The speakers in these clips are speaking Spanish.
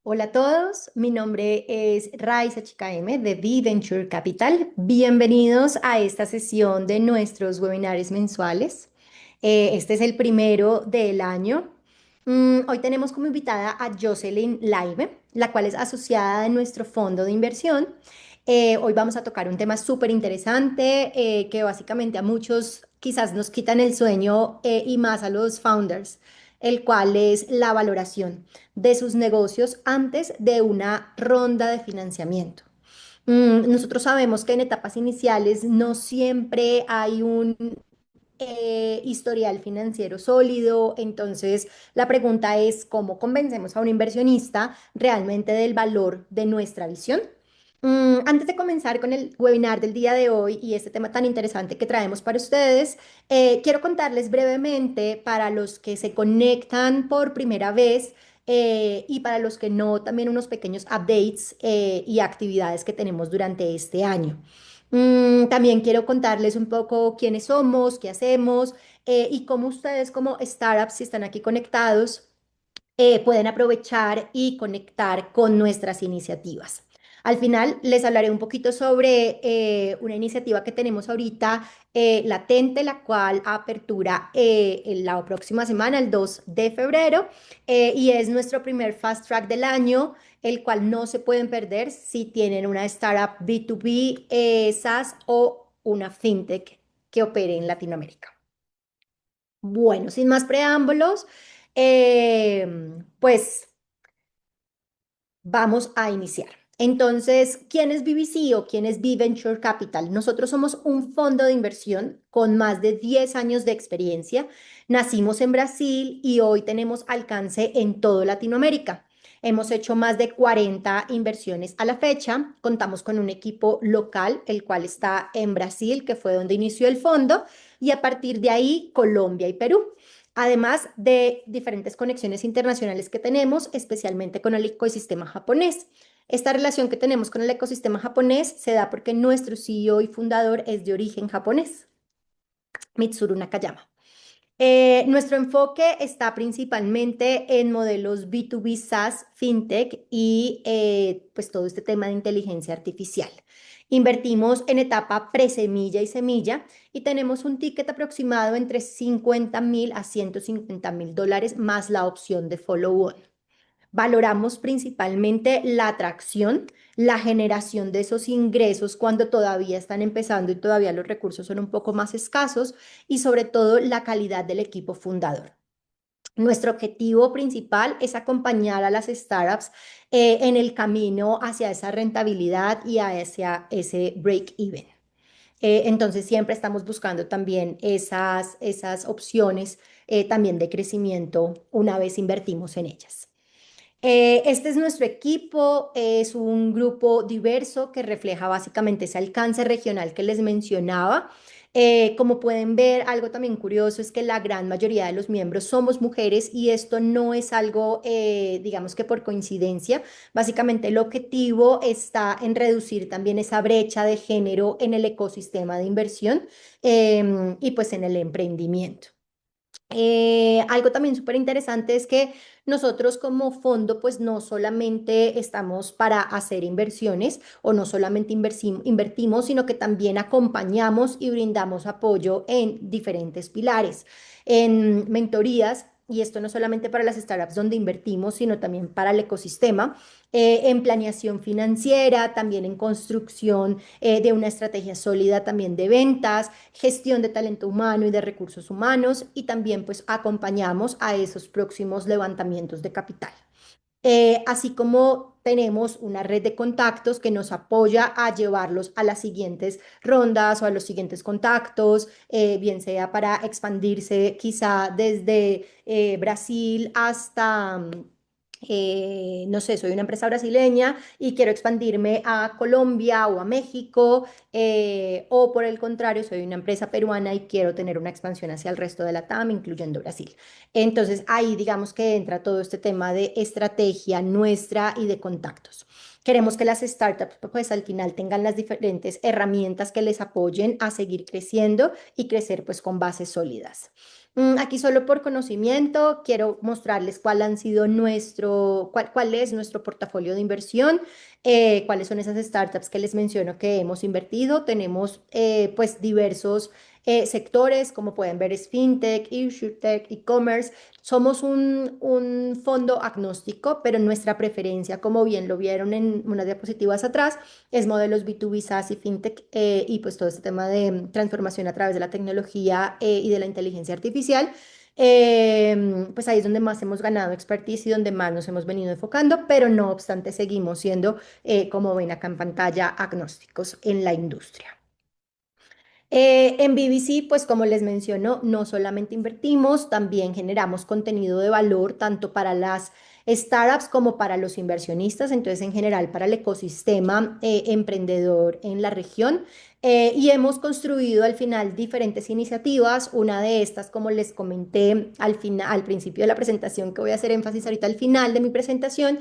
Hola a todos, mi nombre es Raiza Chica M de V-Venture Capital. Bienvenidos a esta sesión de nuestros webinars mensuales. Este es el primero del año. Hoy tenemos como invitada a Jocelyn Laive, la cual es asociada de nuestro fondo de inversión. Hoy vamos a tocar un tema súper interesante que básicamente a muchos quizás nos quitan el sueño y más a los founders, el cual es la valoración de sus negocios antes de una ronda de financiamiento. Nosotros sabemos que en etapas iniciales no siempre hay un historial financiero sólido, entonces la pregunta es cómo convencemos a un inversionista realmente del valor de nuestra visión. Antes de comenzar con el webinar del día de hoy y este tema tan interesante que traemos para ustedes, quiero contarles brevemente para los que se conectan por primera vez y para los que no, también unos pequeños updates y actividades que tenemos durante este año. También quiero contarles un poco quiénes somos, qué hacemos y cómo ustedes como startups, si están aquí conectados, pueden aprovechar y conectar con nuestras iniciativas. Al final les hablaré un poquito sobre una iniciativa que tenemos ahorita latente, la cual apertura en la próxima semana, el 2 de febrero, y es nuestro primer Fast Track del año, el cual no se pueden perder si tienen una startup B2B, SaaS o una fintech que opere en Latinoamérica. Bueno, sin más preámbulos, pues vamos a iniciar. Entonces, ¿quién es BBC o quién es V-Venture Capital? Nosotros somos un fondo de inversión con más de 10 años de experiencia. Nacimos en Brasil y hoy tenemos alcance en toda Latinoamérica. Hemos hecho más de 40 inversiones a la fecha. Contamos con un equipo local, el cual está en Brasil, que fue donde inició el fondo, y a partir de ahí Colombia y Perú, además de diferentes conexiones internacionales que tenemos, especialmente con el ecosistema japonés. Esta relación que tenemos con el ecosistema japonés se da porque nuestro CEO y fundador es de origen japonés, Mitsuru Nakayama. Nuestro enfoque está principalmente en modelos B2B SaaS, FinTech y pues todo este tema de inteligencia artificial. Invertimos en etapa presemilla y semilla y tenemos un ticket aproximado entre 50.000 a $150.000 más la opción de follow-on. Valoramos principalmente la atracción, la generación de esos ingresos cuando todavía están empezando y todavía los recursos son un poco más escasos y sobre todo la calidad del equipo fundador. Nuestro objetivo principal es acompañar a las startups en el camino hacia esa rentabilidad y hacia ese break-even. Entonces siempre estamos buscando también esas opciones también de crecimiento una vez invertimos en ellas. Este es nuestro equipo, es un grupo diverso que refleja básicamente ese alcance regional que les mencionaba. Como pueden ver, algo también curioso es que la gran mayoría de los miembros somos mujeres y esto no es algo, digamos que por coincidencia. Básicamente el objetivo está en reducir también esa brecha de género en el ecosistema de inversión y pues en el emprendimiento. Algo también súper interesante es que nosotros como fondo pues no solamente estamos para hacer inversiones o no solamente invertimos, sino que también acompañamos y brindamos apoyo en diferentes pilares, en mentorías. Y esto no solamente para las startups donde invertimos, sino también para el ecosistema, en planeación financiera, también en construcción de una estrategia sólida también de ventas, gestión de talento humano y de recursos humanos y también pues acompañamos a esos próximos levantamientos de capital. Así como tenemos una red de contactos que nos apoya a llevarlos a las siguientes rondas o a los siguientes contactos, bien sea para expandirse quizá desde Brasil hasta no sé, soy una empresa brasileña y quiero expandirme a Colombia o a México, o por el contrario, soy una empresa peruana y quiero tener una expansión hacia el resto de la TAM, incluyendo Brasil. Entonces ahí digamos que entra todo este tema de estrategia nuestra y de contactos. Queremos que las startups pues al final tengan las diferentes herramientas que les apoyen a seguir creciendo y crecer pues con bases sólidas. Aquí solo por conocimiento quiero mostrarles cuál han sido cuál es nuestro portafolio de inversión, cuáles son esas startups que les menciono que hemos invertido. Tenemos pues diversos sectores, como pueden ver es fintech, insurtech, e-commerce. Somos un fondo agnóstico, pero nuestra preferencia, como bien lo vieron en unas diapositivas atrás, es modelos B2B, SaaS y fintech, y pues todo este tema de transformación a través de la tecnología y de la inteligencia artificial. Pues ahí es donde más hemos ganado expertise y donde más nos hemos venido enfocando, pero no obstante seguimos siendo, como ven acá en pantalla, agnósticos en la industria. En BBC, pues como les menciono, no solamente invertimos, también generamos contenido de valor tanto para las startups como para los inversionistas, entonces en general para el ecosistema emprendedor en la región. Y hemos construido al final diferentes iniciativas. Una de estas, como les comenté al principio de la presentación, que voy a hacer énfasis ahorita al final de mi presentación,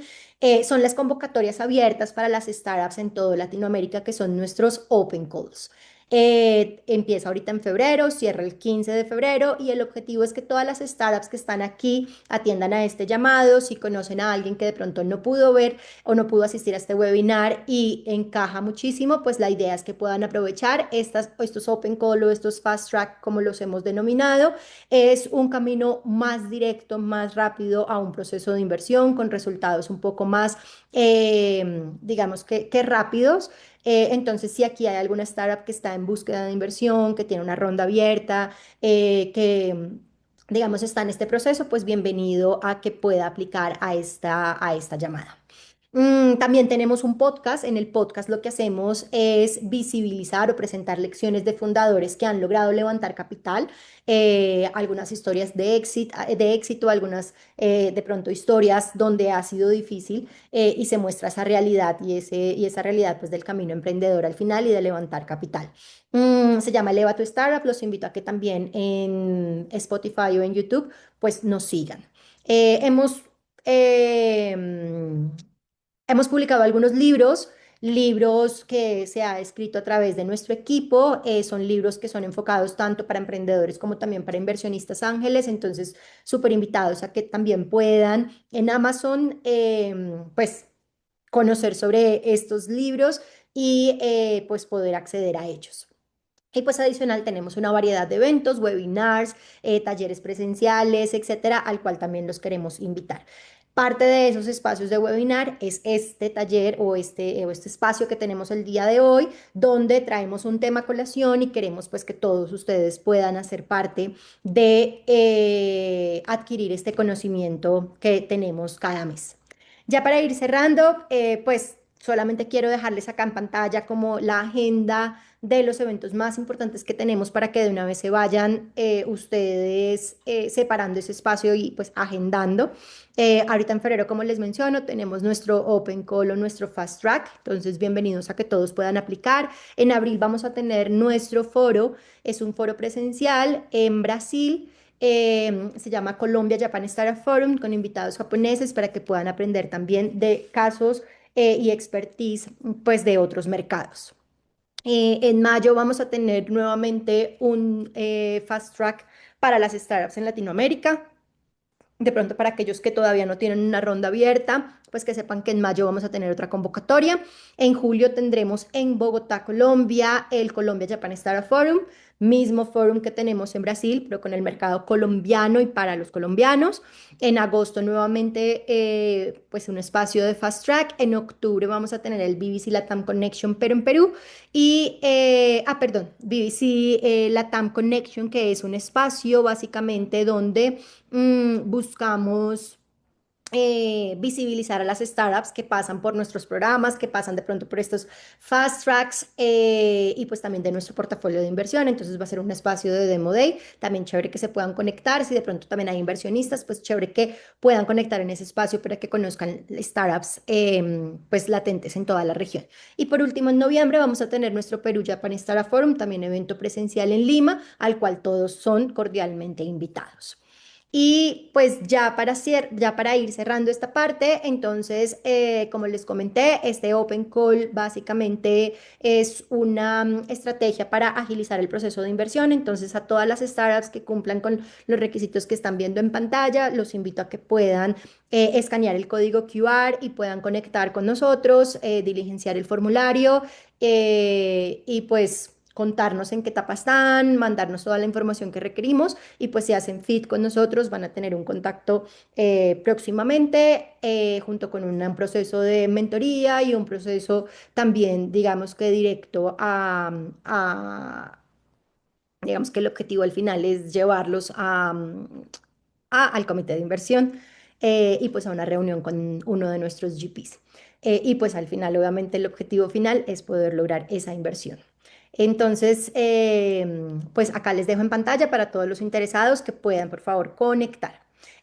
son las convocatorias abiertas para las startups en toda Latinoamérica, que son nuestros Open Calls. Empieza ahorita en febrero, cierra el 15 de febrero y el objetivo es que todas las startups que están aquí atiendan a este llamado. Si conocen a alguien que de pronto no pudo ver o no pudo asistir a este webinar y encaja muchísimo, pues la idea es que puedan aprovechar estos Open Call o estos Fast Track, como los hemos denominado. Es un camino más directo, más rápido a un proceso de inversión con resultados un poco más, digamos que rápidos. Entonces, si aquí hay alguna startup que está en búsqueda de inversión, que tiene una ronda abierta, que, digamos, está en este proceso, pues bienvenido a que pueda aplicar a esta llamada. También tenemos un podcast. En el podcast lo que hacemos es visibilizar o presentar lecciones de fundadores que han logrado levantar capital, algunas historias de éxito, algunas de pronto historias donde ha sido difícil, y se muestra esa realidad y esa realidad pues del camino emprendedor al final y de levantar capital. Se llama Eleva tu Startup. Los invito a que también en Spotify o en YouTube pues nos sigan. Hemos... em, Hemos publicado algunos libros que se ha escrito a través de nuestro equipo. Son libros que son enfocados tanto para emprendedores como también para inversionistas ángeles. Entonces, súper invitados a que también puedan en Amazon, pues, conocer sobre estos libros y pues poder acceder a ellos. Y pues adicional tenemos una variedad de eventos, webinars, talleres presenciales, etcétera, al cual también los queremos invitar. Parte de esos espacios de webinar es este taller o este espacio que tenemos el día de hoy, donde traemos un tema a colación y queremos pues que todos ustedes puedan hacer parte de adquirir este conocimiento que tenemos cada mes. Ya para ir cerrando, pues solamente quiero dejarles acá en pantalla como la agenda de los eventos más importantes que tenemos para que de una vez se vayan ustedes separando ese espacio y pues agendando. Ahorita en febrero, como les menciono, tenemos nuestro Open Call o nuestro Fast Track, entonces bienvenidos a que todos puedan aplicar. En abril vamos a tener nuestro foro, es un foro presencial en Brasil. Se llama Colombia Japan Startup Forum, con invitados japoneses para que puedan aprender también de casos y expertise pues de otros mercados. En mayo vamos a tener nuevamente un fast track para las startups en Latinoamérica. De pronto, para aquellos que todavía no tienen una ronda abierta, pues que sepan que en mayo vamos a tener otra convocatoria. En julio tendremos en Bogotá, Colombia, el Colombia Japan Startup Forum, mismo forum que tenemos en Brasil, pero con el mercado colombiano y para los colombianos. En agosto nuevamente, pues un espacio de Fast Track. En octubre vamos a tener el BBC Latam Connection, pero en Perú. Y, perdón, BBC Latam Connection, que es un espacio básicamente donde buscamos visibilizar a las startups que pasan por nuestros programas, que pasan de pronto por estos fast tracks, y pues también de nuestro portafolio de inversión. Entonces va a ser un espacio de Demo Day. También chévere que se puedan conectar. Si de pronto también hay inversionistas, pues chévere que puedan conectar en ese espacio para que conozcan startups pues latentes en toda la región. Y por último, en noviembre vamos a tener nuestro Perú Japan Startup Forum, también evento presencial en Lima, al cual todos son cordialmente invitados. Y pues ya para ir cerrando esta parte, entonces, como les comenté, este Open Call básicamente es una estrategia para agilizar el proceso de inversión. Entonces, a todas las startups que cumplan con los requisitos que están viendo en pantalla, los invito a que puedan escanear el código QR y puedan conectar con nosotros, diligenciar el formulario y pues contarnos en qué etapa están, mandarnos toda la información que requerimos y pues si hacen fit con nosotros van a tener un contacto próximamente junto con un proceso de mentoría y un proceso también, digamos que directo digamos que el objetivo al final es llevarlos al comité de inversión y pues a una reunión con uno de nuestros GPs. Y pues al final, obviamente, el objetivo final es poder lograr esa inversión. Entonces, pues acá les dejo en pantalla para todos los interesados que puedan, por favor, conectar.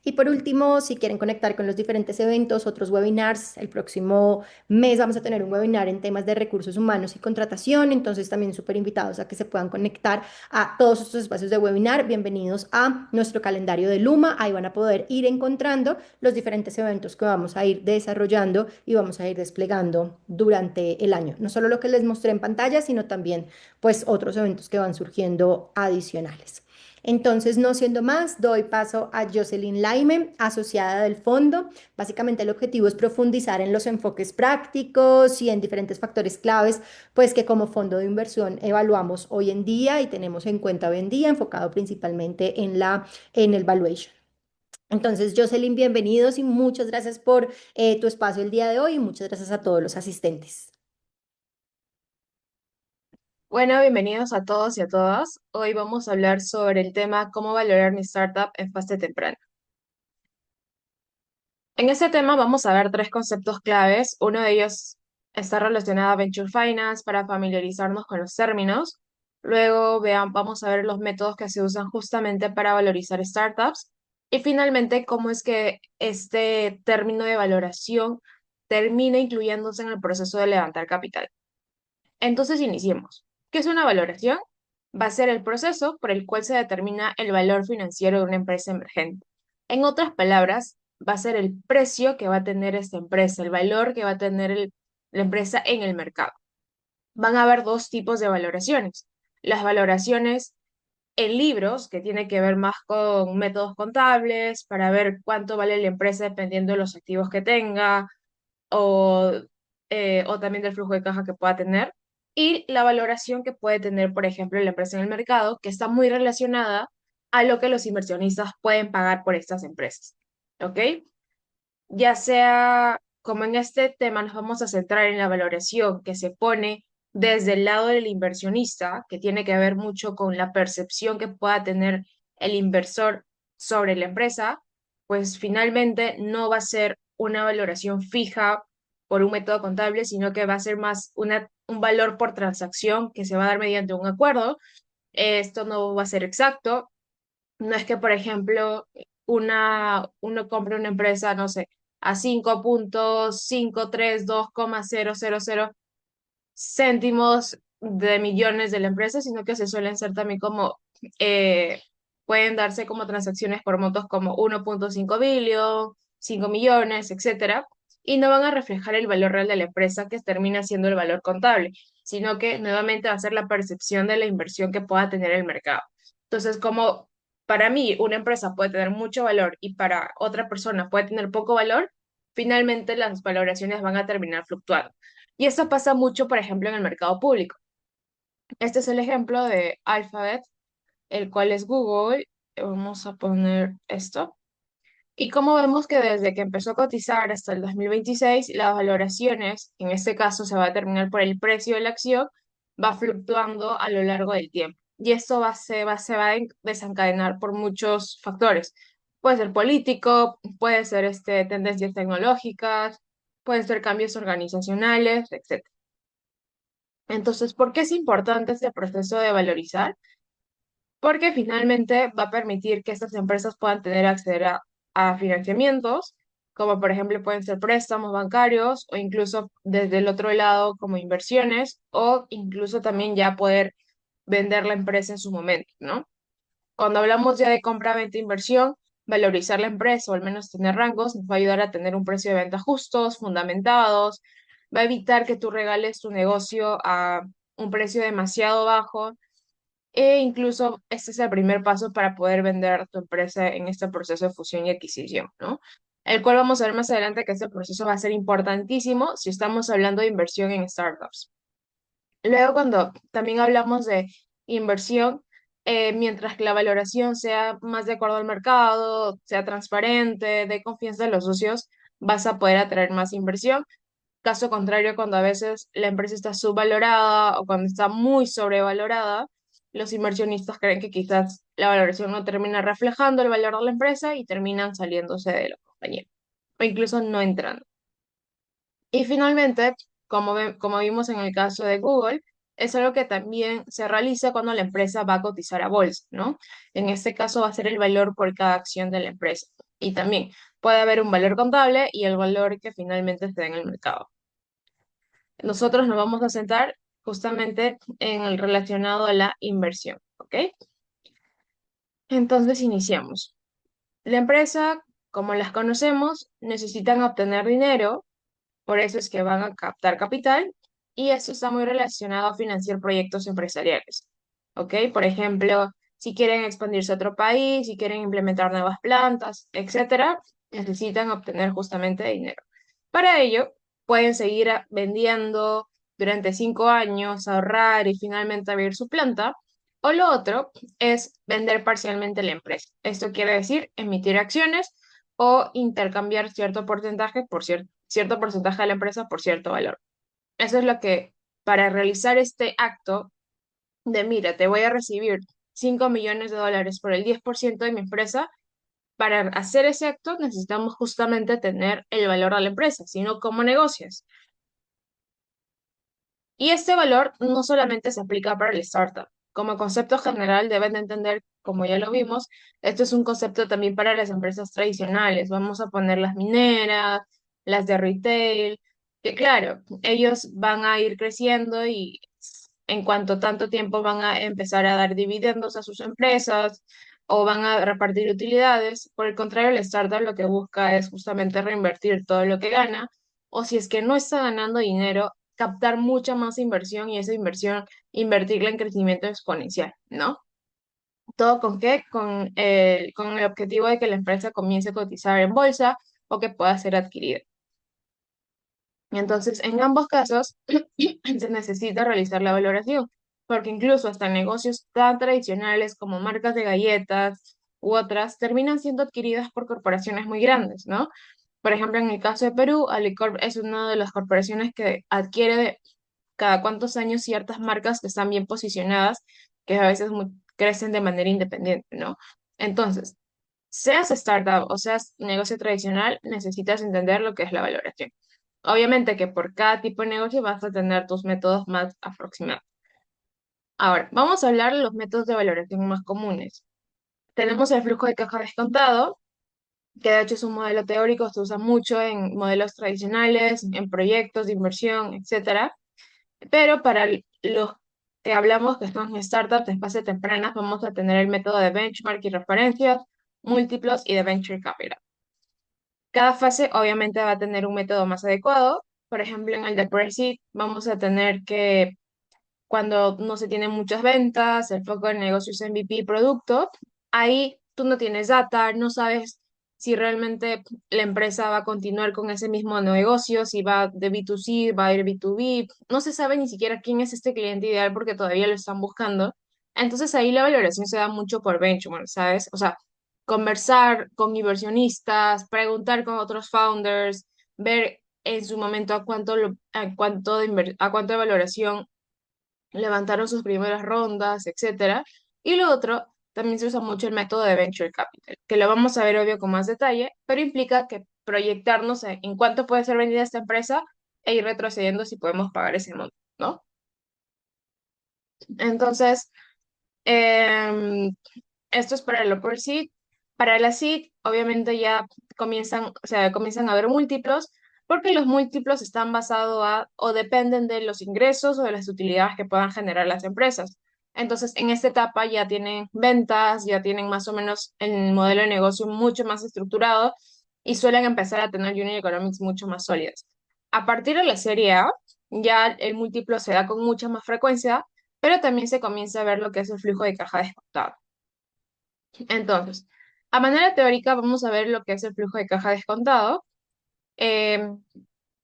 Y por último, si quieren conectar con los diferentes eventos, otros webinars, el próximo mes vamos a tener un webinar en temas de recursos humanos y contratación, entonces también súper invitados a que se puedan conectar a todos estos espacios de webinar. Bienvenidos a nuestro calendario de Luma, ahí van a poder ir encontrando los diferentes eventos que vamos a ir desarrollando y vamos a ir desplegando durante el año. No solo lo que les mostré en pantalla, sino también pues otros eventos que van surgiendo adicionales. Entonces, no siendo más, doy paso a Jocelyn Laime, asociada del fondo. Básicamente el objetivo es profundizar en los enfoques prácticos y en diferentes factores claves, pues que como fondo de inversión evaluamos hoy en día y tenemos en cuenta hoy en día, enfocado principalmente en el valuation. Entonces, Jocelyn, bienvenidos y muchas gracias por tu espacio el día de hoy y muchas gracias a todos los asistentes. Bueno, bienvenidos a todos y a todas. Hoy vamos a hablar sobre el tema cómo valorar mi startup en fase temprana. En este tema vamos a ver tres conceptos claves. Uno de ellos está relacionado a Venture Finance para familiarizarnos con los términos. Luego vamos a ver los métodos que se usan justamente para valorizar startups. Y finalmente, cómo es que este término de valoración termina incluyéndose en el proceso de levantar capital. Entonces, iniciemos. ¿Qué es una valoración? Va a ser el proceso por el cual se determina el valor financiero de una empresa emergente. En otras palabras, va a ser el precio que va a tener esta empresa, el valor que va a tener la empresa en el mercado. Van a haber dos tipos de valoraciones. Las valoraciones en libros, que tiene que ver más con métodos contables, para ver cuánto vale la empresa dependiendo de los activos que tenga, o, o también del flujo de caja que pueda tener, y la valoración que puede tener, por ejemplo, la empresa en el mercado, que está muy relacionada a lo que los inversionistas pueden pagar por estas empresas. ¿Ok? Ya sea, como en este tema nos vamos a centrar en la valoración que se pone desde el lado del inversionista, que tiene que ver mucho con la percepción que pueda tener el inversor sobre la empresa, pues finalmente no va a ser una valoración fija por un método contable, sino que va a ser más un valor por transacción que se va a dar mediante un acuerdo. Esto no va a ser exacto. No es que, por ejemplo, uno compre una empresa, no sé, a 5,532,000 de millones de la empresa, sino que se suelen ser también como, eh, pueden darse como transacciones por montos como 1,5 billón, 5 millones, etcétera, y no van a reflejar el valor real de la empresa que termina siendo el valor contable, sino que nuevamente va a ser la percepción de la inversión que pueda tener el mercado. Entonces, como para mí una empresa puede tener mucho valor y para otra persona puede tener poco valor, finalmente las valoraciones van a terminar fluctuando. Y esto pasa mucho, por ejemplo, en el mercado público. Este es el ejemplo de Alphabet, el cual es Google. Vamos a poner esto. Y como vemos que desde que empezó a cotizar hasta el 2026, las valoraciones, en este caso se va a determinar por el precio de la acción, va fluctuando a lo largo del tiempo. Y esto se va a desencadenar por muchos factores. Puede ser político, puede ser tendencias tecnológicas, pueden ser cambios organizacionales, etc. Entonces, ¿por qué es importante este proceso de valorizar? Porque finalmente va a permitir que estas empresas puedan tener acceder a financiamientos, como por ejemplo pueden ser préstamos bancarios o incluso desde el otro lado como inversiones o incluso también ya poder vender la empresa en su momento, ¿no? Cuando hablamos ya de compra, venta, inversión, valorizar la empresa o al menos tener rangos, nos va a ayudar a tener un precio de venta justos, fundamentados, va a evitar que tú regales tu negocio a un precio demasiado bajo e incluso este es el primer paso para poder vender tu empresa en este proceso de fusión y adquisición, ¿no? El cual vamos a ver más adelante que este proceso va a ser importantísimo si estamos hablando de inversión en startups. Luego, cuando también hablamos de inversión, mientras que la valoración sea más de acuerdo al mercado, sea transparente, dé confianza a los socios, vas a poder atraer más inversión. Caso contrario, cuando a veces la empresa está subvalorada o cuando está muy sobrevalorada, los inversionistas creen que quizás la valoración no termina reflejando el valor de la empresa y terminan saliéndose de la compañía o incluso no entrando. Y finalmente, como vimos en el caso de Google, es algo que también se realiza cuando la empresa va a cotizar a bolsa, ¿no? En este caso va a ser el valor por cada acción de la empresa. Y también puede haber un valor contable y el valor que finalmente esté en el mercado. Nosotros nos vamos a centrar justamente en el relacionado a la inversión, ¿ok? Entonces iniciamos. La empresa, como las conocemos, necesitan obtener dinero. Por eso es que van a captar capital y esto está muy relacionado a financiar proyectos empresariales. ¿Ok? Por ejemplo, si quieren expandirse a otro país, si quieren implementar nuevas plantas, etcétera, necesitan obtener justamente dinero. Para ello, pueden seguir vendiendo durante 5 años, ahorrar y finalmente abrir su planta. O lo otro es vender parcialmente la empresa. Esto quiere decir emitir acciones o intercambiar cierto porcentaje por cierto porcentaje de la empresa por cierto valor. Eso es lo que, para realizar este acto de, mira, te voy a recibir 5 millones de dólares por el 10% de mi empresa, para hacer ese acto necesitamos justamente tener el valor de la empresa, sino cómo negocias. Y este valor no solamente se aplica para el startup. Como concepto general deben de entender, como ya lo vimos, esto es un concepto también para las empresas tradicionales. Vamos a poner las mineras, las de retail, que claro, ellos van a ir creciendo y en cuanto tanto tiempo van a empezar a dar dividendos a sus empresas o van a repartir utilidades. Por el contrario, el startup lo que busca es justamente reinvertir todo lo que gana o si es que no está ganando dinero captar mucha más inversión y esa inversión invertirla en crecimiento exponencial, ¿no? ¿Todo con qué? Con el objetivo de que la empresa comience a cotizar en bolsa o que pueda ser adquirida. Entonces, en ambos casos, se necesita realizar la valoración, porque incluso hasta negocios tan tradicionales como marcas de galletas u otras terminan siendo adquiridas por corporaciones muy grandes, ¿no? Por ejemplo, en el caso de Perú, Alicorp es una de las corporaciones que adquiere cada cuantos años ciertas marcas que están bien posicionadas, que a veces crecen de manera independiente, ¿no? Entonces, seas startup o seas negocio tradicional, necesitas entender lo que es la valoración. Obviamente que por cada tipo de negocio vas a tener tus métodos más aproximados. Ahora, vamos a hablar de los métodos de valoración más comunes. Tenemos el flujo de caja descontado, que de hecho es un modelo teórico, se usa mucho en modelos tradicionales, en proyectos de inversión, etcétera. Pero para los que hablamos que son startups de fase temprana, vamos a tener el método de benchmark y referencias, múltiplos y de venture capital. Cada fase obviamente va a tener un método más adecuado. Por ejemplo, en el de pre-seed vamos a tener que cuando no se tienen muchas ventas, el foco del negocio es MVP y producto, ahí tú no tienes data, no sabes si realmente la empresa va a continuar con ese mismo negocio, si va de B2C, va a ir B2B, no se sabe ni siquiera quién es este cliente ideal porque todavía lo están buscando. Entonces ahí la valoración se da mucho por benchmark, ¿sabes? O sea, conversar con inversionistas, preguntar con otros founders, ver en su momento a cuánto de valoración levantaron sus primeras rondas, etcétera. Y lo otro, también se usa mucho el método de Venture Capital, que lo vamos a ver obvio con más detalle, pero implica que proyectarnos en cuánto puede ser vendida esta empresa e ir retrocediendo si podemos pagar ese monto, ¿no? Entonces, em, esto es para el upper seed. Para la seed, obviamente ya comienzan a haber múltiplos, porque los múltiplos están basados o dependen de los ingresos o de las utilidades que puedan generar las empresas. Entonces, en esta etapa ya tienen ventas, ya tienen más o menos el modelo de negocio mucho más estructurado y suelen empezar a tener unit economics mucho más sólidas. A partir de la serie A, ya el múltiplo se da con mucha más frecuencia, pero también se comienza a ver lo que es el flujo de caja descontado. Entonces, a manera teórica, vamos a ver lo que es el flujo de caja descontado. Eh,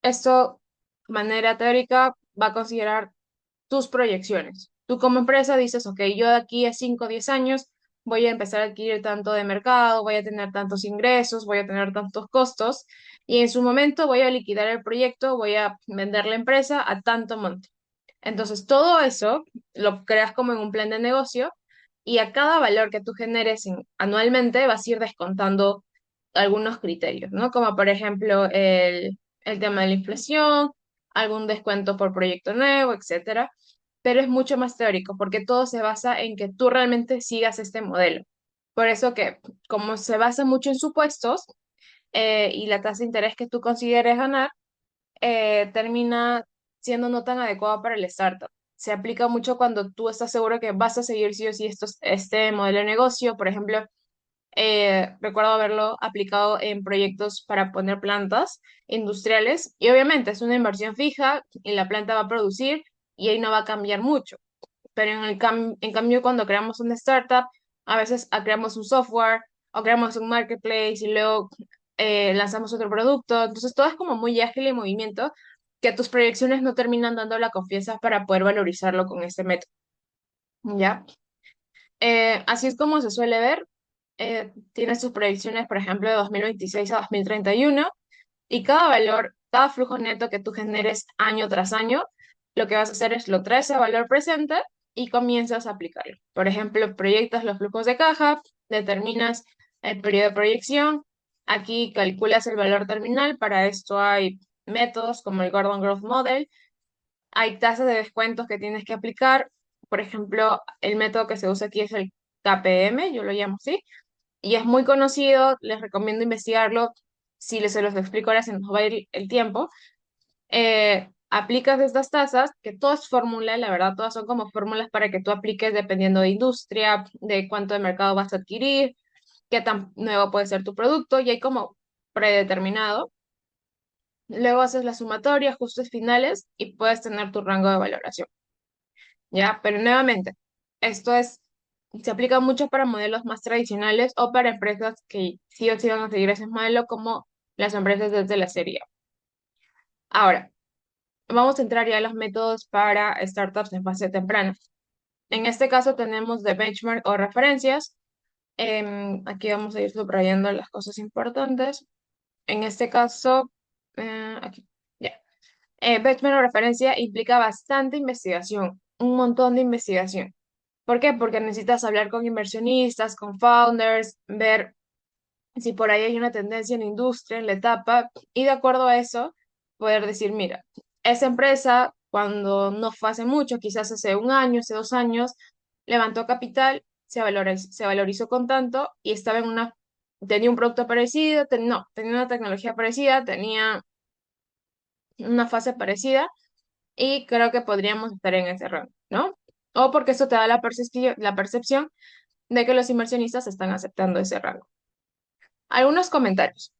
Esto, de manera teórica, va a considerar tus proyecciones. Tú como empresa dices, ok, yo de aquí a 5 o 10 años voy a empezar a adquirir tanto de mercado, voy a tener tantos ingresos, voy a tener tantos costos y en su momento voy a liquidar el proyecto, voy a vender la empresa a tanto monto. Entonces, todo eso lo creas como en un plan de negocio y a cada valor que tú generes anualmente vas a ir descontando algunos criterios, ¿no? Como por ejemplo el tema de la inflación, algún descuento por proyecto nuevo, etcétera. Pero es mucho más teórico porque todo se basa en que tú realmente sigas este modelo. Por eso que como se basa mucho en supuestos y la tasa de interés que tú consideres ganar, termina siendo no tan adecuada para el startup. Se aplica mucho cuando tú estás seguro que vas a seguir sí o sí este modelo de negocio. Por ejemplo, recuerdo haberlo aplicado en proyectos para poner plantas industriales y obviamente es una inversión fija y la planta va a producir y ahí no va a cambiar mucho. Pero en cambio cuando creamos una startup, a veces creamos un software o creamos un marketplace y luego lanzamos otro producto. Entonces todo es como muy ágil en movimiento que tus proyecciones no terminan dando la confianza para poder valorizarlo con este método. ¿Ya? Así es como se suele ver. Tiene sus proyecciones, por ejemplo, de 2026 a 2031 y cada valor, cada flujo neto que tú generes año tras año, lo que vas a hacer es lo traes a valor presente y comienzas a aplicarlo. Por ejemplo, proyectas los flujos de caja, determinas el periodo de proyección, aquí calculas el valor terminal, para esto hay métodos como el Gordon Growth Model, hay tasas de descuentos que tienes que aplicar, por ejemplo, el método que se usa aquí es el KPM, yo lo llamo así, y es muy conocido, les recomiendo investigarlo. Si se los explico ahora se nos va a ir el tiempo. Aplicas estas tasas, que todo es fórmula, la verdad, todas son como fórmulas para que tú apliques dependiendo de industria, de cuánto de mercado vas a adquirir, qué tan nuevo puede ser tu producto, y hay como predeterminado. Luego haces la sumatoria, ajustes finales y puedes tener tu rango de valoración. ¿Ya? Pero nuevamente, esto se aplica mucho para modelos más tradicionales o para empresas que sí o sí van a seguir ese modelo como las empresas desde la serie A. Ahora, vamos a entrar ya a los métodos para startups en fase temprana. En este caso tenemos de benchmark o referencias. Aquí vamos a ir subrayando las cosas importantes. En este caso, aquí, ya. Benchmark o referencia implica bastante investigación, un montón de investigación. ¿Por qué? Porque necesitas hablar con inversionistas, con founders, ver si por ahí hay una tendencia en la industria, en la etapa, y de acuerdo a eso, poder decir, mira, esa empresa, cuando no fue hace mucho, quizás hace un año, hace 2 años, levantó capital, se valorizó con tanto y estaba tenía un producto parecido, no, tenía una tecnología parecida, tenía una fase parecida, y creo que podríamos estar en ese rango, ¿no? O porque eso te da la percepción de que los inversionistas están aceptando ese rango. Algunos comentarios.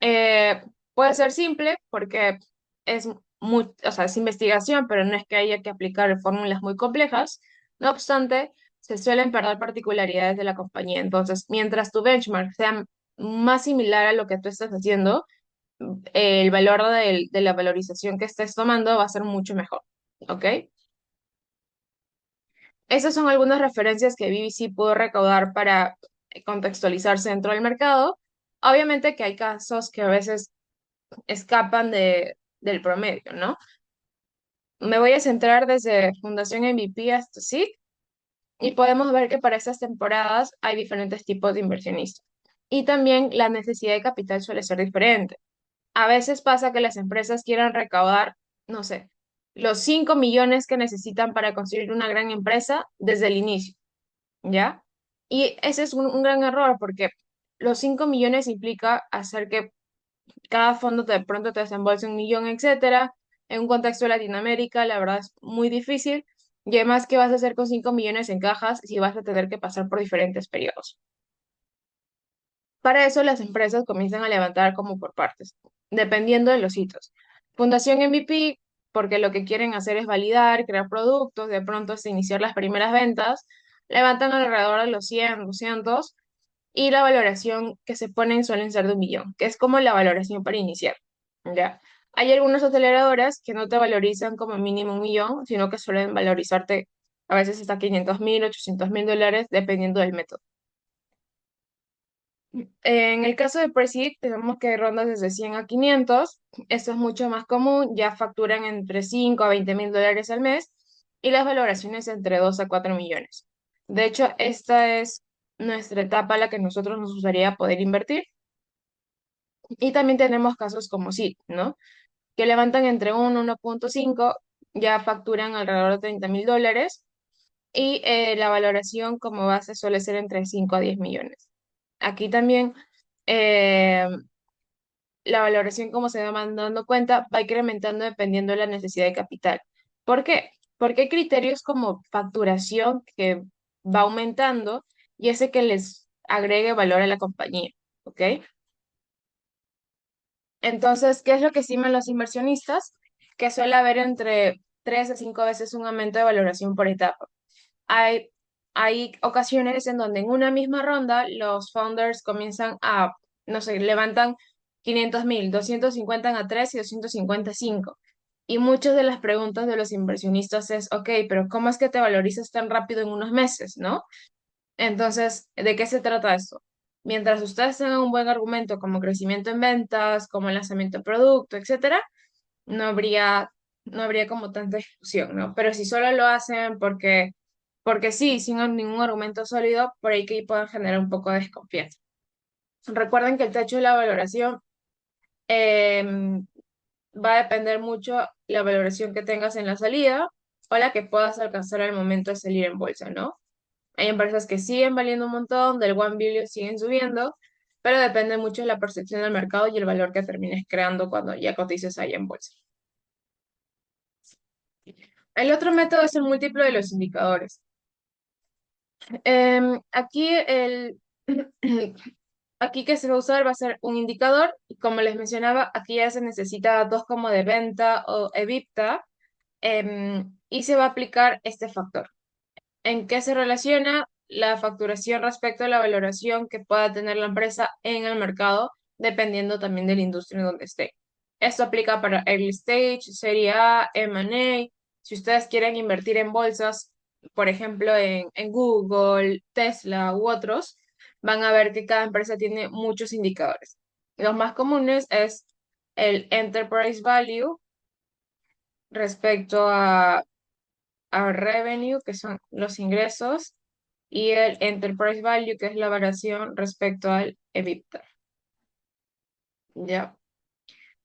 Eh, Puede ser simple porque es o sea, es investigación, pero no es que haya que aplicar fórmulas muy complejas. No obstante, se suelen perder particularidades de la compañía. Entonces, mientras tu benchmark sea más similar a lo que tú estás haciendo, el valor de la valorización que estés tomando va a ser mucho mejor. ¿Ok? Esas son algunas referencias que BBC pudo recaudar para contextualizarse dentro del mercado. Obviamente que hay casos que a veces escapan del promedio, ¿no? Me voy a centrar desde Fundación MVP hasta SIC y podemos ver que para estas temporadas hay diferentes tipos de inversionistas. Y también la necesidad de capital suele ser diferente. A veces pasa que las empresas quieran recaudar, no sé, los 5 millones que necesitan para construir una gran empresa desde el inicio. ¿Ya? Y ese es un gran error porque los 5 millones implica hacer que cada fondo de pronto te desembolse 1 millón, etcétera. En un contexto de Latinoamérica, la verdad es muy difícil. Y además, ¿qué vas a hacer con 5 millones en cajas si vas a tener que pasar por diferentes periodos? Para eso las empresas comienzan a levantar como por partes, dependiendo de los hitos. Fundación MVP, porque lo que quieren hacer es validar, crear productos, de pronto hasta iniciar las primeras ventas, levantan alrededor de los 100, 200, y la valoración que se ponen suelen ser de 1 millón, que es como la valoración para iniciar. ¿Ya? Hay algunas aceleradoras que no te valorizan como mínimo 1 millón, sino que suelen valorizarte a veces hasta 500.000, 800.000 dólares, dependiendo del método. En el caso de Presid, tenemos que hay rondas desde 100 a 500. Esto es mucho más común, ya facturan entre 5 a 20.000 dólares al mes y las valoraciones entre 2 a 4 millones. De hecho, esta es nuestra etapa a la que nosotros nos gustaría poder invertir. Y también tenemos casos como Seed, ¿no? Que levantan entre 1 y 1.5, ya facturan alrededor de 30.000 dólares y la valoración como base suele ser entre 5 a 10 millones. Aquí también eh, la valoración, como se va dando cuenta, va incrementando dependiendo de la necesidad de capital. ¿Por qué? Porque hay criterios como facturación que va aumentando y ese que les agregue valor a la compañía, ¿ok? Entonces, ¿qué es lo que estiman los inversionistas? Que suele haber entre 3 a 5 veces un aumento de valoración por etapa. Hay, hay ocasiones en donde en una misma ronda los founders comienzan a, no sé, levantan 500.000, 250 a 3 y 250 a 5. Y muchas de las preguntas de los inversionistas es, ok, pero ¿cómo es que te valorizas tan rápido en unos meses, no? Entonces, ¿de qué se trata esto? Mientras ustedes tengan un buen argumento como crecimiento en ventas, como lanzamiento de producto, etcétera, no habría, no habría como tanta discusión, ¿no? Pero si solo lo hacen porque sí, sin ningún argumento sólido, por ahí que puedan generar un poco de desconfianza. Recuerden que el techo de la valoración va a depender mucho la valoración que tengas en la salida o la que puedas alcanzar al momento de salir en bolsa, ¿no? Hay empresas que siguen valiendo un montón, del One Billion siguen subiendo, pero depende mucho de la percepción del mercado y el valor que termines creando cuando ya cotices ahí en bolsa. El otro método es el múltiplo de los indicadores. Aquí aquí que se va a usar va a ser un indicador y como les mencionaba, aquí ya se necesita datos como de venta o EBITDA, y se va a aplicar este factor. ¿En qué se relaciona la facturación respecto a la valoración que pueda tener la empresa en el mercado, dependiendo también de la industria en donde esté? Esto aplica para early stage, serie A, M&A. Si ustedes quieren invertir en bolsas, por ejemplo, en Google, Tesla u otros, van a ver que cada empresa tiene muchos indicadores. Los más comunes es el Enterprise Value respecto a revenue, que son los ingresos, y el enterprise value, que es la variación respecto al EBITDA. ¿Ya?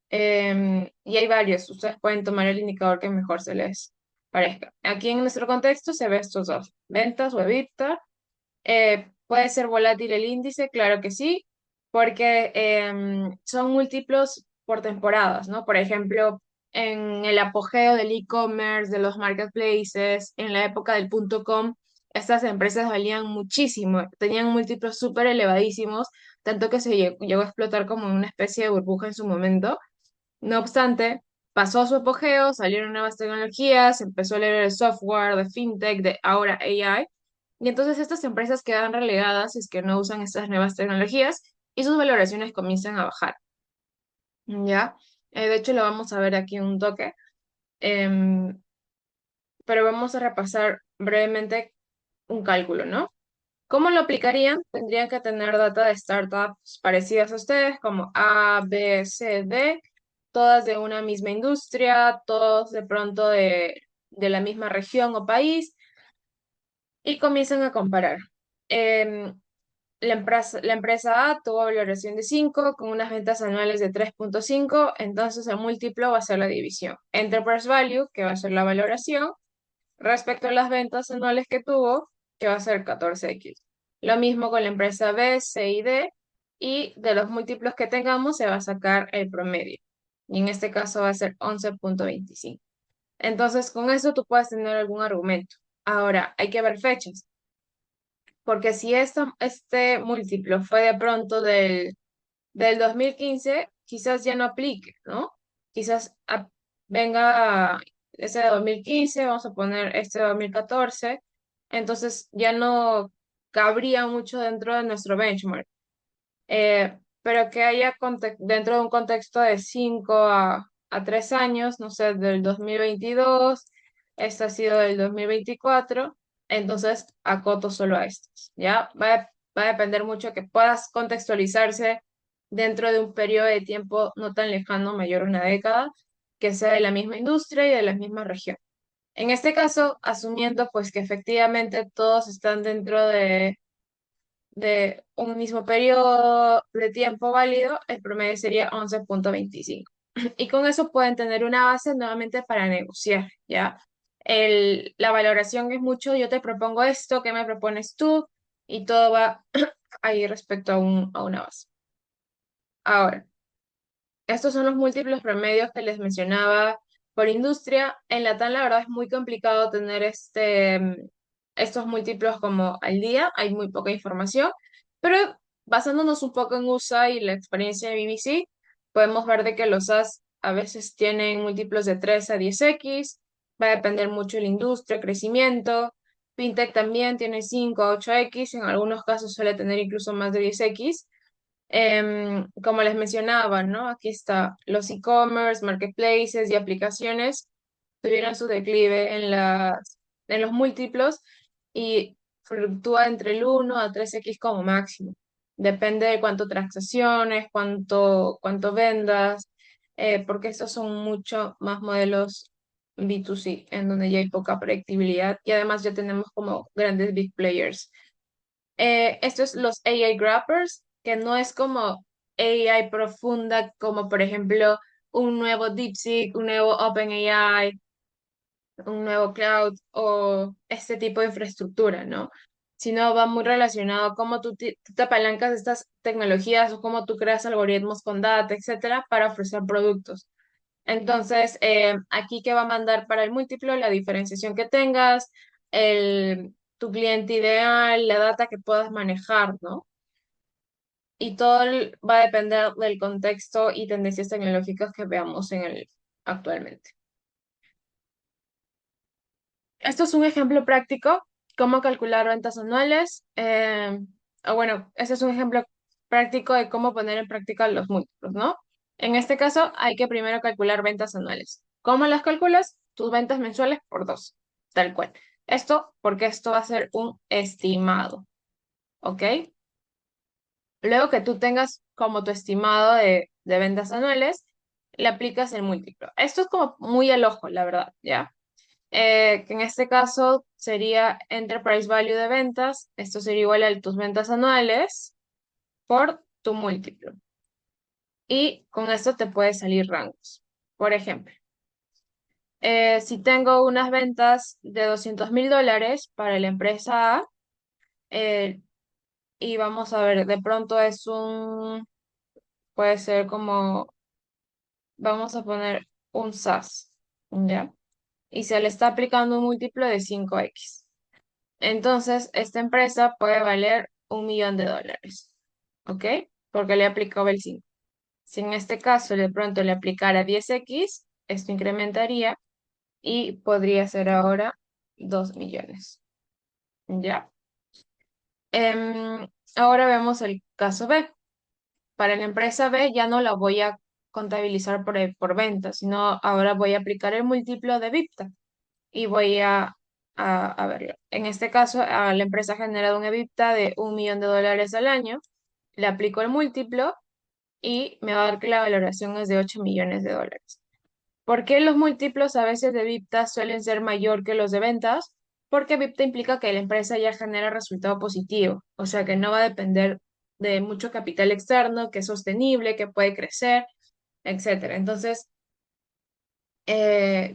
Y hay varios, ustedes pueden tomar el indicador que mejor se les parezca. Aquí en nuestro contexto se ve estos dos, ventas o EBITDA. ¿Puede ser volátil el índice? Claro que sí, porque son múltiplos por temporadas, ¿no? Por ejemplo, en el apogeo del e-commerce, de los marketplaces, en la época del punto .com, estas empresas valían muchísimo, tenían múltiplos súper elevadísimos, tanto que se llegó a explotar como una especie de burbuja en su momento. No obstante, pasó su apogeo, salieron nuevas tecnologías, empezó a leer el software de fintech, de ahora AI, y entonces estas empresas quedan relegadas si es que no usan estas nuevas tecnologías y sus valoraciones comienzan a bajar. ¿Ya? De hecho, lo vamos a ver aquí en un toque, em, pero vamos a repasar brevemente un cálculo, ¿no? ¿Cómo lo aplicarían? Tendrían que tener data de startups parecidas a ustedes, como A, B, C, D, todas de una misma industria, todos de pronto de la misma región o país, y comienzan a comparar. Em, la empresa A tuvo valoración de 5 con unas ventas anuales de 3.5, entonces el múltiplo va a ser la división. Enterprise Value, que va a ser la valoración, respecto a las ventas anuales que tuvo, que va a ser 14x. Lo mismo con la empresa B, C y D, y de los múltiplos que tengamos se va a sacar el promedio. Y en este caso va a ser 11.25. Entonces, con eso tú puedes tener algún argumento. Ahora, hay que ver fechas, porque si este múltiplo fue de pronto del 2015 quizás ya no aplique, ¿no? Quizás venga ese de 2015, vamos a poner este de 2014, entonces ya no cabría mucho dentro de nuestro benchmark. Pero que haya dentro de un contexto de 5 a 3 años, no sé, del 2022, este ha sido del 2024, entonces acoto solo a estos, ¿ya? Va a depender mucho que puedas contextualizarse dentro de un periodo de tiempo no tan lejano, mayor a una década, que sea de la misma industria y de la misma región. En este caso, asumiendo pues que efectivamente todos están dentro de un mismo periodo de tiempo válido, el promedio sería 11,25. Y con eso pueden tener una base nuevamente para negociar, ¿ya? La valoración es mucho, yo te propongo esto, ¿qué me propones tú? Y todo va ahí respecto a una base. Ahora, estos son los múltiplos promedios que les mencionaba por industria. En Latam, la verdad, es muy complicado tener estos múltiplos como al día. Hay muy poca información. Pero basándonos un poco en USA y la experiencia de BBC, podemos ver de que los SAS a veces tienen múltiplos de 3 a 10x. Va a depender mucho de la industria, crecimiento. FinTech también tiene 5 a 8x. En algunos casos suele tener incluso más de 10x. Como les mencionaba, ¿no? Aquí está, los e-commerce, marketplaces y aplicaciones tuvieron su declive en los múltiplos y fluctúa entre el 1 a 3x como máximo. Depende de cuánto transacciones, cuánto vendas, porque estos son mucho más modelos B2C, en donde ya hay poca predictibilidad y además ya tenemos como grandes big players. Estos los AI Grappers, que no es como AI profunda, como por ejemplo un nuevo DeepSeek, un nuevo OpenAI, un nuevo cloud o este tipo de infraestructura, ¿no? Sino va muy relacionado a cómo tú te apalancas de estas tecnologías o cómo tú creas algoritmos con data, etcétera, para ofrecer productos. Entonces, aquí que va a mandar para el múltiplo, la diferenciación que tengas, tu cliente ideal, la data que puedas manejar, ¿no? Y todo va a depender del contexto y tendencias tecnológicas que veamos actualmente. Esto es un ejemplo práctico, cómo calcular ventas anuales. Bueno, este es un ejemplo práctico de cómo poner en práctica los múltiplos, ¿no? En este caso, hay que primero calcular ventas anuales. ¿Cómo las calculas? Tus ventas mensuales por 2, tal cual. Esto porque esto va a ser un estimado, ¿ok? Luego que tú tengas como tu estimado de ventas anuales, le aplicas el múltiplo. Esto es como muy al ojo, la verdad, ¿ya? Que en este caso sería Enterprise Value de ventas. Esto sería igual a tus ventas anuales por tu múltiplo. Y con esto te puede salir rangos. Por ejemplo, si tengo unas ventas de $200,000 para la empresa A, eh, y vamos a ver, de pronto puede ser como, vamos a poner un SAS, ¿ya? Y se le está aplicando un múltiplo de 5x. Entonces, esta empresa puede valer $1,000,000, ¿ok? Porque le aplicó el 5. Si en este caso de pronto le aplicara 10x, esto incrementaría y podría ser ahora 2 millones, ¿ya? Ahora vemos el caso B. Para la empresa B ya no la voy a contabilizar por venta, sino ahora voy a aplicar el múltiplo de EBITDA y voy a verlo. En este caso, a la empresa ha generado un EBITDA de $1,000,000 al año, le aplico el múltiplo y me va a dar que la valoración es de $8,000,000. ¿Por qué los múltiplos a veces de EBITDA suelen ser mayor que los de ventas? Porque EBITDA implica que la empresa ya genera resultado positivo, o sea que no va a depender de mucho capital externo, que es sostenible, que puede crecer, etcétera. Entonces,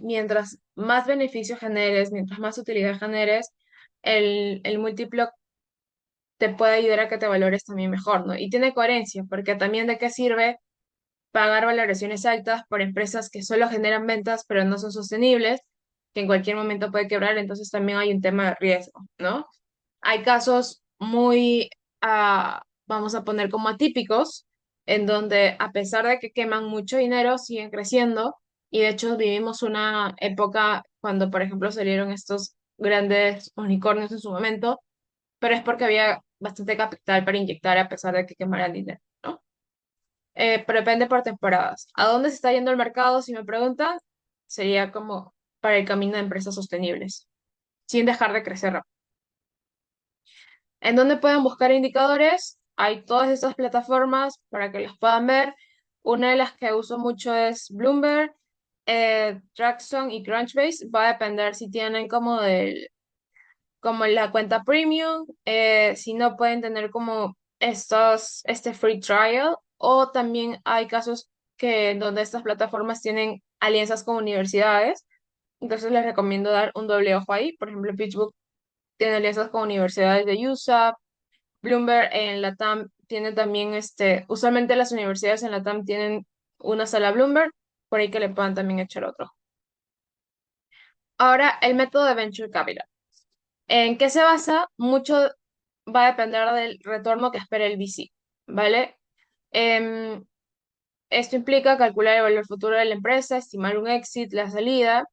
mientras más beneficio generes, mientras más utilidad generes, el múltiplo te puede ayudar a que te valores también mejor, ¿no? Y tiene coherencia, porque también de qué sirve pagar valoraciones altas por empresas que solo generan ventas pero no son sostenibles, que en cualquier momento puede quebrar, entonces también hay un tema de riesgo, ¿no? Hay casos muy, vamos a poner como atípicos, en donde a pesar de que queman mucho dinero, siguen creciendo. Y de hecho vivimos una época cuando, por ejemplo, salieron estos grandes unicornios en su momento, pero es porque había bastante capital para inyectar a pesar de que quemaran dinero, ¿no? Pero depende por temporadas. ¿A dónde se está yendo el mercado? Si me preguntan, sería como para el camino de empresas sostenibles, sin dejar de crecer rápido. ¿En dónde pueden buscar indicadores? Hay todas estas plataformas para que las puedan ver. Una de las que uso mucho es Bloomberg, Traxon y Crunchbase. Va a depender si tienen como la cuenta premium, si no pueden tener como este free trial, o también hay casos donde estas plataformas tienen alianzas con universidades. Entonces les recomiendo dar un doble ojo ahí. Por ejemplo, PitchBook tiene alianzas con universidades de USA. Bloomberg en Latam tiene también usualmente las universidades en Latam tienen una sala Bloomberg, por ahí que le puedan también echar otro. Ahora, el método de Venture Capital. ¿En qué se basa? Mucho va a depender del retorno que espere el VC, ¿vale? Em, Esto implica calcular el valor futuro de la empresa, estimar un exit, la salida,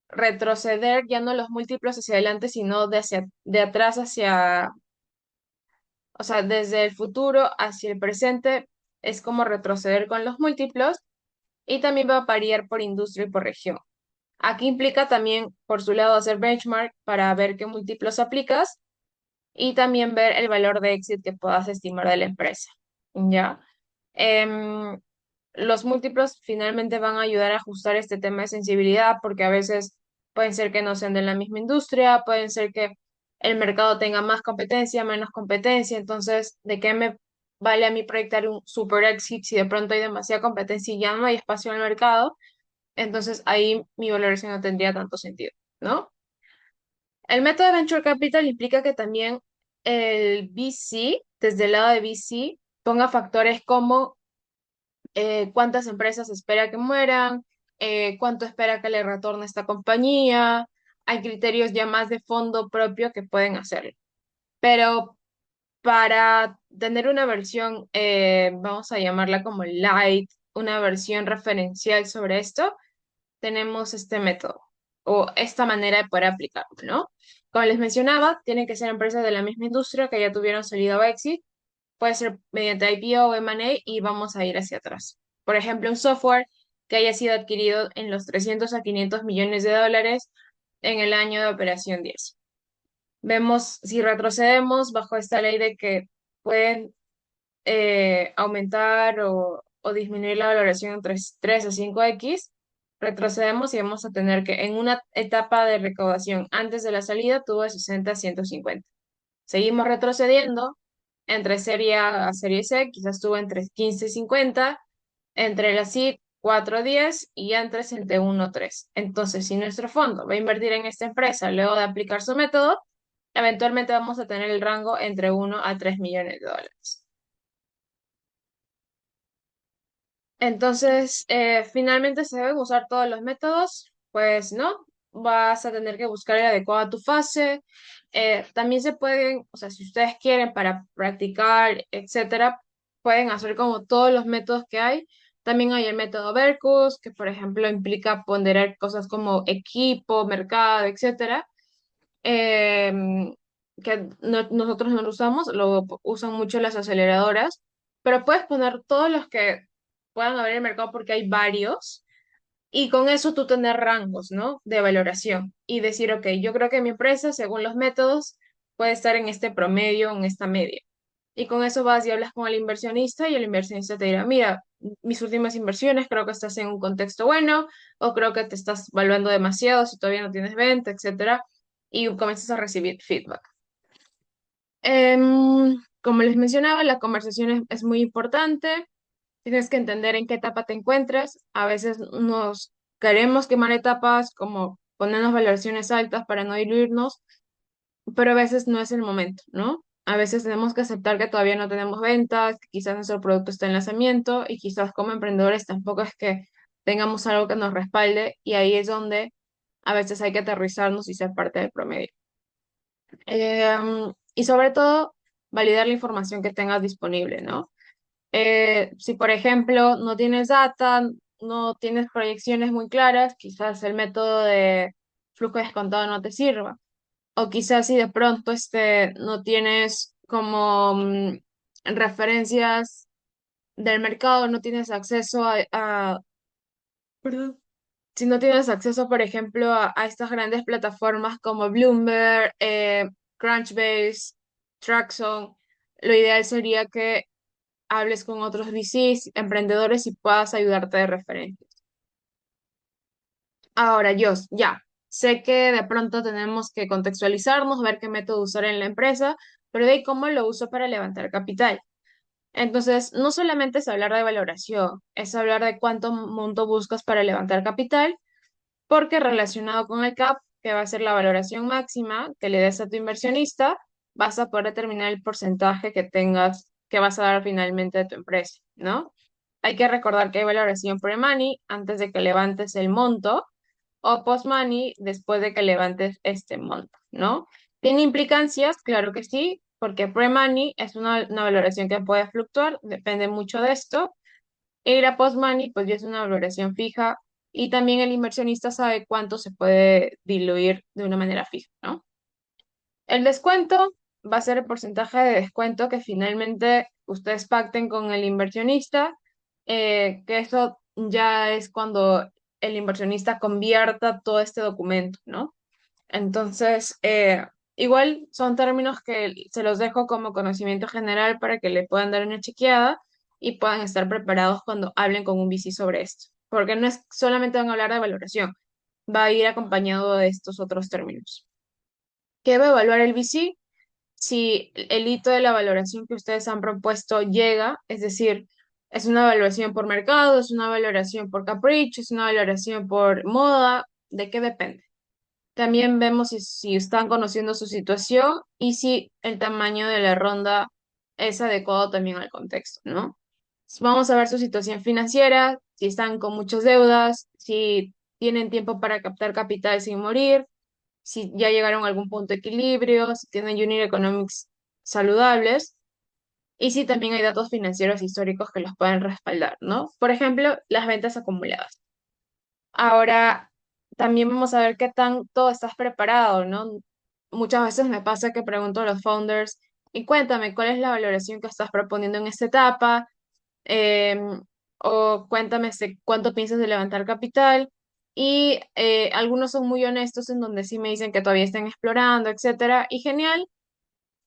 retroceder ya no los múltiplos hacia adelante, sino de atrás hacia, o sea, desde el futuro hacia el presente, es como retroceder con los múltiplos y también va a variar por industria y por región. Aquí implica también, por su lado, hacer benchmark para ver qué múltiplos aplicas y también ver el valor de exit que puedas estimar de la empresa. ¿Ya? Em, los múltiplos finalmente van a ayudar a ajustar este tema de sensibilidad porque a veces pueden ser que no sean de la misma industria, pueden ser que el mercado tenga más competencia, menos competencia, entonces, ¿de qué me vale a mí proyectar un super exit si de pronto hay demasiada competencia y ya no hay espacio en el mercado? Entonces ahí mi valoración no tendría tanto sentido, ¿no? El método de Venture Capital implica que también el VC, desde el lado de VC, ponga factores como cuántas empresas espera que mueran, cuánto espera que le retorne esta compañía. Hay criterios ya más de fondo propio que pueden hacerlo. Pero para tener una versión, vamos a llamarla como light, una versión referencial sobre esto, tenemos este método o esta manera de poder aplicarlo, ¿no? Como les mencionaba, tienen que ser empresas de la misma industria que ya tuvieron salida o exit, puede ser mediante IPO o M&A y vamos a ir hacia atrás. Por ejemplo, un software que haya sido adquirido en los 300 a 500 millones de dólares en el año de operación 10. Vemos si retrocedemos bajo esta ley de que pueden aumentar o disminuir la valoración entre 3 a 5x, retrocedemos y vamos a tener que en una etapa de recaudación antes de la salida tuvo de 60 a 150. Seguimos retrocediendo entre serie A a serie C, quizás tuvo entre 15 y 50, entre la SID 4 a 10 y antes entre 1 a 3. Entonces, si nuestro fondo va a invertir en esta empresa luego de aplicar su método, eventualmente vamos a tener el rango entre 1 a 3 millones de dólares. Entonces, finalmente se deben usar todos los métodos, pues no, vas a tener que buscar el adecuado a tu fase. También se pueden, o sea, si ustedes quieren para practicar, etcétera, pueden hacer como todos los métodos que hay. También hay el método Berkus, que por ejemplo implica ponderar cosas como equipo, mercado, etcétera. Em, que nosotros no lo usamos, lo usan mucho las aceleradoras, pero puedes poner todos los que puedan abrir el mercado porque hay varios y con eso tú tener rangos, ¿no? De valoración y decir, ok, yo creo que mi empresa, según los métodos, puede estar en este promedio, en esta media. Y con eso vas y hablas con el inversionista y el inversionista te dirá, mira, mis últimas inversiones, creo que estás en un contexto bueno o creo que te estás valuando demasiado si todavía no tienes venta, etcétera, y comienzas a recibir feedback. Como les mencionaba, la conversación es muy importante. Tienes que entender en qué etapa te encuentras. A veces nos queremos quemar etapas, como ponernos valoraciones altas para no diluirnos, pero a veces no es el momento, ¿no? A veces tenemos que aceptar que todavía no tenemos ventas, que quizás nuestro producto está en lanzamiento y quizás como emprendedores tampoco es que tengamos algo que nos respalde y ahí es donde a veces hay que aterrizarnos y ser parte del promedio. Y sobre todo, validar la información que tengas disponible, ¿no? Si, por ejemplo, no tienes data, no tienes proyecciones muy claras, quizás el método de flujo descontado no te sirva. O quizás si de pronto no tienes como referencias del mercado, no tienes acceso perdón, si no tienes acceso, por ejemplo, a estas grandes plataformas como Bloomberg, Crunchbase, Traxon, lo ideal sería que hables con otros VCs, emprendedores y puedas ayudarte de referencia. Ahora, yo ya sé que de pronto tenemos que contextualizarnos, ver qué método usar en la empresa, pero de ahí cómo lo uso para levantar capital. Entonces, no solamente es hablar de valoración, es hablar de cuánto monto buscas para levantar capital, porque relacionado con el CAP, que va a ser la valoración máxima que le des a tu inversionista, vas a poder determinar el porcentaje que tengas, que vas a dar finalmente de tu empresa, ¿no? Hay que recordar que hay valoración pre-money antes de que levantes el monto o post-money después de que levantes este monto, ¿no? ¿Tiene implicancias? Claro que sí, porque pre-money es una valoración que puede fluctuar, depende mucho de esto, y la post-money, pues ya es una valoración fija y también el inversionista sabe cuánto se puede diluir de una manera fija, ¿no? El descuento va a ser el porcentaje de descuento que finalmente ustedes pacten con el inversionista, que eso ya es cuando el inversionista convierta todo este documento, ¿no? Entonces, igual son términos que se los dejo como conocimiento general para que le puedan dar una chequeada y puedan estar preparados cuando hablen con un VC sobre esto. Porque no es solamente van a hablar de valoración, va a ir acompañado de estos otros términos. ¿Qué va a evaluar el VC? Si el hito de la valoración que ustedes han propuesto llega, es decir, es una evaluación por mercado, es una valoración por capricho, es una valoración por moda, ¿de qué depende? También vemos si están conociendo su situación y si el tamaño de la ronda es adecuado también al contexto, ¿no? Vamos a ver su situación financiera, si están con muchas deudas, si tienen tiempo para captar capital sin morir, si ya llegaron a algún punto de equilibrio, si tienen unit economics saludables y si también hay datos financieros históricos que los pueden respaldar, ¿no? Por ejemplo, las ventas acumuladas. Ahora, también vamos a ver qué tanto estás preparado, ¿no? Muchas veces me pasa que pregunto a los founders, y cuéntame, ¿cuál es la valoración que estás proponiendo en esta etapa? Em, o cuéntame cuánto piensas de levantar capital. Y algunos son muy honestos en donde sí me dicen que todavía están explorando, etcétera. Y genial,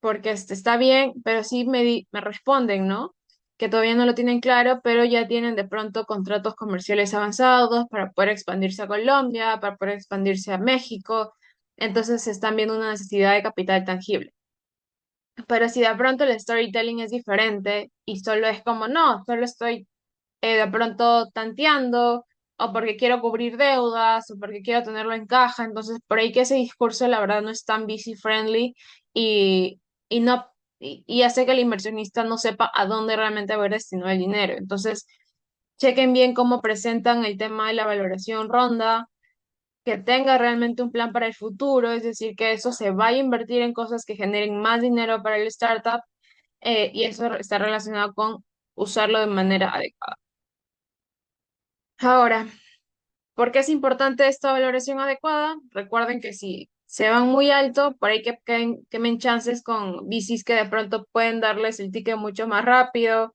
porque está bien, pero sí me responden, ¿no? Que todavía no lo tienen claro, pero ya tienen de pronto contratos comerciales avanzados para poder expandirse a Colombia, para poder expandirse a México. Entonces están viendo una necesidad de capital tangible. Pero si de pronto el storytelling es diferente y solo es como, no, solo estoy de pronto tanteando, o porque quiero cubrir deudas, o porque quiero tenerlo en caja. Entonces, por ahí que ese discurso, la verdad, no es tan VC friendly y, y no, y hace que el inversionista no sepa a dónde realmente va a ir destinado el dinero. Entonces, chequen bien cómo presentan el tema de la valoración ronda, que tenga realmente un plan para el futuro, es decir, que eso se vaya a invertir en cosas que generen más dinero para el startup, y eso está relacionado con usarlo de manera adecuada. Ahora, ¿por qué es importante esta valoración adecuada? Recuerden que si se van muy alto, por ahí quemen chances con VCs que de pronto pueden darles el ticket mucho más rápido,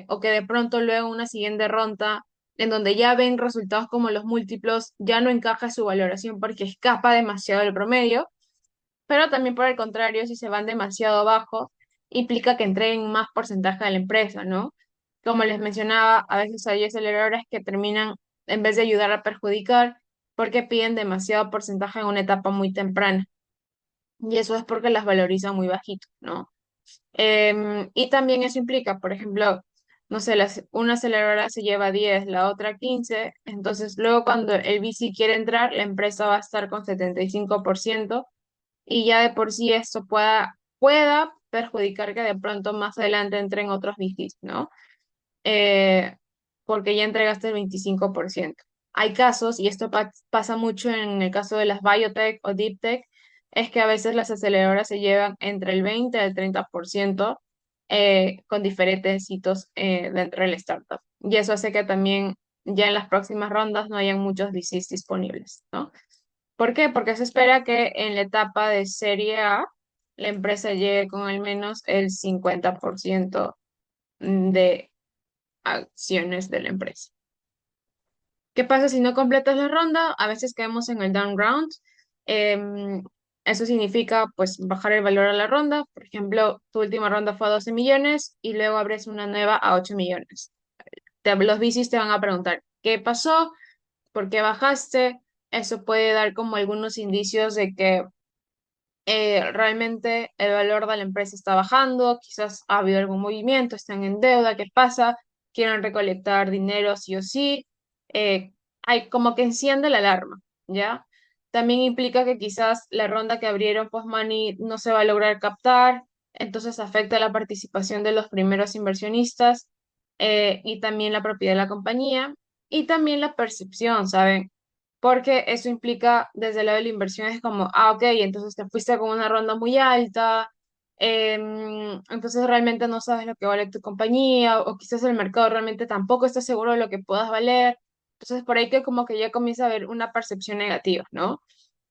o que de pronto luego una siguiente ronda en donde ya ven resultados como los múltiplos, ya no encaja su valoración porque escapa demasiado del promedio, pero también por el contrario, si se van demasiado abajo, implica que entreguen más porcentaje de la empresa, ¿no? Como les mencionaba, a veces hay aceleradores que terminan, en vez de ayudar a perjudicar, porque piden demasiado porcentaje en una etapa muy temprana. Y eso es porque las valorizan muy bajito, ¿no? Y también eso implica, por ejemplo, no sé, una aceleradora se lleva 10, la otra 15, entonces luego cuando el VC quiere entrar, la empresa va a estar con 75% y ya de por sí esto pueda perjudicar que de pronto más adelante entren otros VCs, ¿no? Eh, porque ya entregaste el 25%. hay casos, y esto pasa mucho en el caso de las biotech o deep tech, es que a veces las aceleradoras se llevan entre el 20 al 30% con diferentes hitos dentro del startup. Y eso hace que también ya en las próximas rondas no hayan muchos VCs disponibles, ¿no? ¿Por qué? Porque se espera que en la etapa de Serie A la empresa llegue con al menos el 50% de acciones de la empresa. ¿Qué pasa si no completas la ronda? A veces quedamos en el down round. Em, Eso significa pues bajar el valor a la ronda. Por ejemplo, tu última ronda fue a 12 millones y luego abres una nueva a 8 millones. Los VCs te van a preguntar, ¿qué pasó? ¿Por qué bajaste? Eso puede dar como algunos indicios de que realmente el valor de la empresa está bajando, quizás ha habido algún movimiento, están en deuda, ¿qué pasa? Quieren recolectar dinero sí o sí. Eh, Hay como que enciende la alarma, ¿ya? También implica que quizás la ronda que abrieron post-money no se va a lograr captar, entonces afecta la participación de los primeros inversionistas y también la propiedad de la compañía y también la percepción, ¿saben? Porque eso implica desde el lado de la inversión es como, ok, entonces te fuiste con una ronda muy alta, entonces realmente no sabes lo que vale tu compañía, o quizás el mercado realmente tampoco está seguro de lo que puedas valer. Entonces por ahí que como que ya comienza a haber una percepción negativa, ¿no?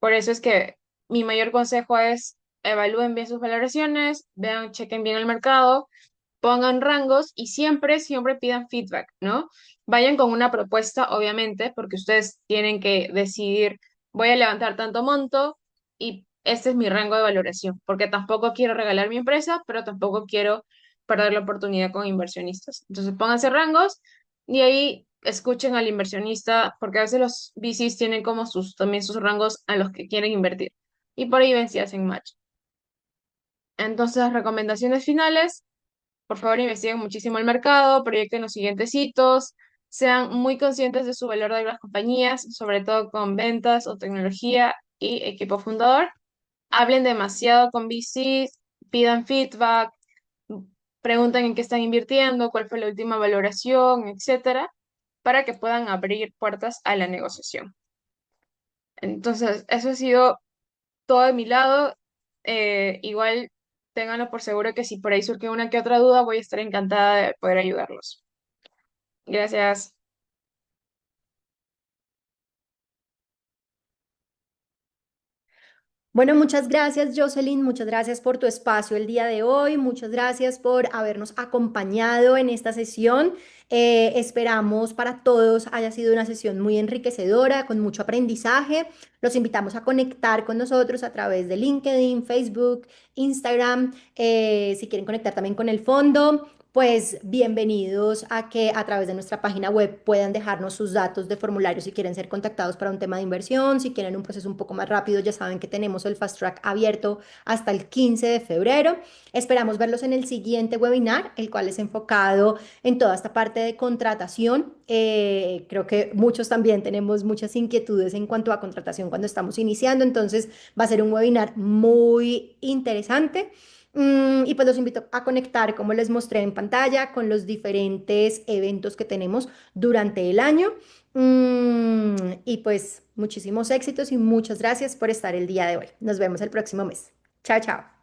Por eso es que mi mayor consejo es evalúen bien sus valoraciones, vean, chequen bien el mercado, pongan rangos y siempre, siempre pidan feedback, ¿no? Vayan con una propuesta, obviamente, porque ustedes tienen que decidir, voy a levantar tanto monto y este es mi rango de valoración, porque tampoco quiero regalar mi empresa, pero tampoco quiero perder la oportunidad con inversionistas. Entonces, pónganse rangos y ahí escuchen al inversionista, porque a veces los VCs tienen como también sus rangos a los que quieren invertir. Y por ahí ven si hacen match. Entonces, recomendaciones finales. Por favor, investiguen muchísimo el mercado, proyecten los siguientes hitos, sean muy conscientes de su valor de las compañías, sobre todo con ventas o tecnología y equipo fundador. Hablen demasiado con VCs, pidan feedback, pregunten en qué están invirtiendo, cuál fue la última valoración, etcétera, para que puedan abrir puertas a la negociación. Entonces, eso ha sido todo de mi lado. Igual ténganlo por seguro que si por ahí surge una que otra duda, voy a estar encantada de poder ayudarlos. Gracias. Bueno, muchas gracias, Jocelyn. Muchas gracias por tu espacio el día de hoy. Muchas gracias por habernos acompañado en esta sesión. Esperamos para todos haya sido una sesión muy enriquecedora, con mucho aprendizaje. Los invitamos a conectar con nosotros a través de LinkedIn, Facebook, Instagram. Si quieren conectar también con el fondo, pues bienvenidos a que a través de nuestra página web puedan dejarnos sus datos de formulario si quieren ser contactados para un tema de inversión, si quieren un proceso un poco más rápido, ya saben que tenemos el Fast Track abierto hasta el 15 de febrero. Esperamos verlos en el siguiente webinar, el cual es enfocado en toda esta parte de contratación. Creo que muchos también tenemos muchas inquietudes en cuanto a contratación cuando estamos iniciando, entonces va a ser un webinar muy interesante. Y pues los invito a conectar, como les mostré en pantalla, con los diferentes eventos que tenemos durante el año. Y pues muchísimos éxitos y muchas gracias por estar el día de hoy. Nos vemos el próximo mes. Chao, chao.